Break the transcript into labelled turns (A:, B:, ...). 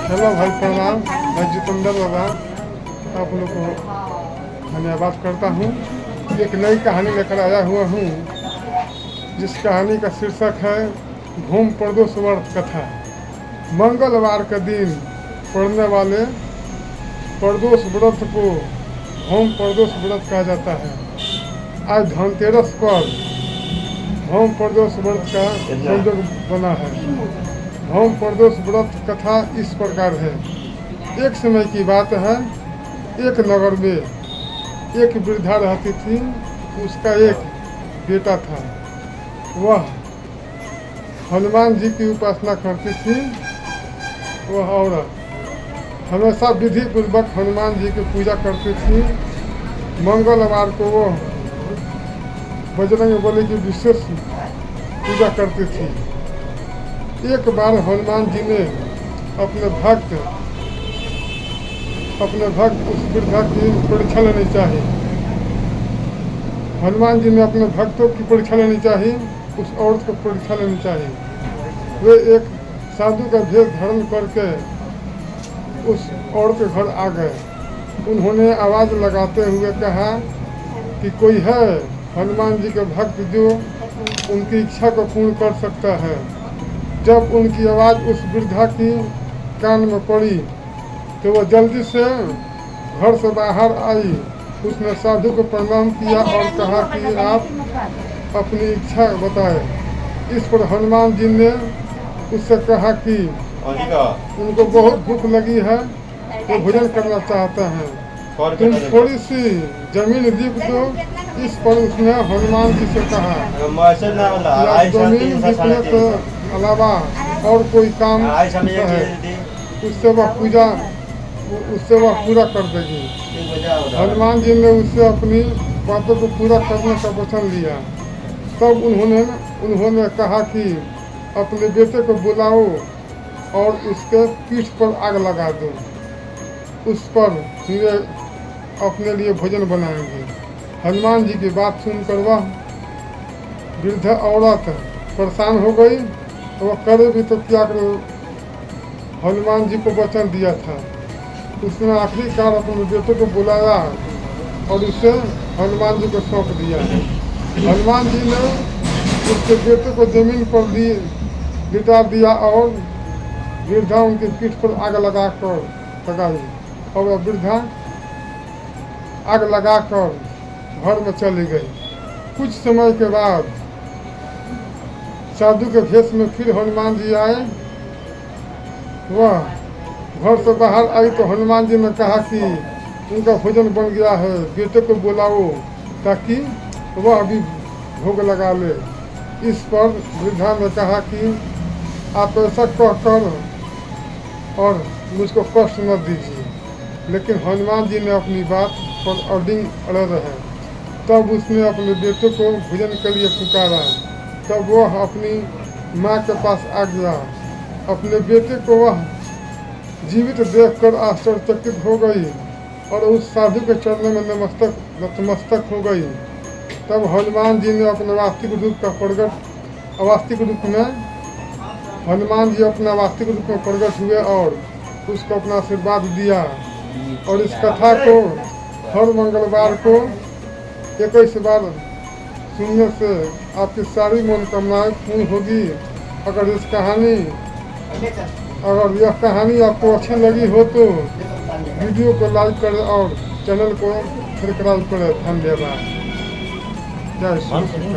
A: Hello भाई, प्रणाम। मैं जितेंद्र बाबा आप लोग को धन्यवाद करता हूँ। एक नई कहानी लेकर आया हुआ हूँ, जिस कहानी का शीर्षक है भूम प्रदोष व्रत कथा। मंगलवार के दिन पड़ने वाले प्रदोष व्रत को भूम प्रदोष व्रत कहा जाता है। आज धनतेरस पर भूम प्रदोष व्रत का संयोग बना है। भूम प्रदोष व्रत कथा इस प्रकार है। एक समय की बात है, एक नगर में एक वृद्धा रहती थी। उसका एक बेटा था। वह हनुमान जी की उपासना करती थी। वह औरत हमेशा विधि पूर्वक हनुमान जी की पूजा करती थी। मंगलवार को वह बजरंग बली की विशेष पूजा करती थी। एक बार हनुमान जी ने अपने भक्त उस वृद्धा की परीक्षा लेनी चाहिए। हनुमान जी ने अपने भक्तों की परीक्षा लेनी चाहिए, उस औरत को परीक्षा लेनी चाहिए। वे एक साधु का भेष धारण करके उस औरत के घर आ गए। उन्होंने आवाज़ लगाते हुए कहा कि कोई है हनुमान जी के भक्त जो उनकी इच्छा को पूर्ण कर सकता है। जब उनकी आवाज़ उस वृद्धा की कान में पड़ी तो वह जल्दी से घर से बाहर आई। उसने साधु को प्रणाम किया और कहा कि आप अपनी इच्छा बताएं। इस पर हनुमान जी ने उससे कहा कि उनको बहुत भूख लगी है, वो भोजन करना चाहते हैं, तुम थोड़ी सी जमीन दीप दो। इस पर उसने हनुमान जी से कहा जमीन दीपने के अलावा और कोई काम है उससे वह पूरा कर देगी। हनुमान जी ने उससे अपनी बातों को पूरा करने का वचन लिया। तब उन्होंने कहा कि अपने बेटे को बुलाओ और उसके पीठ पर आग लगा दो। उस पर वे अपने लिए भोजन बनाएंगे। हनुमान जी की बात सुनकर वह वृद्ध औरत परेशान हो गई। वह करे भी तो क्या करे। हनुमान जी को वचन दिया था। उसने आखिरकार अपने बेटे को बुलाया और उसे हनुमान जी को सौंप दिया। हनुमान जी ने उसके बेटे को जमीन पर लिटा दिया और वृद्धा उनकी पीठ पर आग लगाई और वह वृद्धा आग लगाकर घर में चली गई। कुछ समय के बाद साधु के भेष में फिर हनुमान जी आए। वह घर से बाहर आई तो हनुमान जी ने कहा कि उनका भोजन बन गया है, बेटे को बुलाओ ताकि वह अभी भोग लगा ले। इस पर वृद्धा ने कहा कि आप ऐसा कहकर और मुझको कष्ट न दीजिए। लेकिन हनुमान जी ने अपनी बात पर अडिग अड़े रहे। तब उसने अपने बेटे को भोजन के लिए पुकारा। तब वह अपनी माँ के पास आ गया। अपने बेटे को वह जीवित देखकर आश्चर्यचकित हो गई और उस साधु के चरणों में नतमस्तक हो गई। तब हनुमान जी ने अपने वास्तविक रूप में हनुमान जी अपना वास्तविक रूप में प्रकट हुए और उसको अपना आशीर्वाद दिया। और इस कथा को हर मंगलवार को 21 बार सुनने से आपकी सारी मनोकामनाएं पूर्ण होगी। अगर यह कहानी आपको अच्छी लगी हो तो वीडियो को लाइक करें और चैनल को सब्सक्राइब करें। धन्यवाद। जय श्री कृष्ण।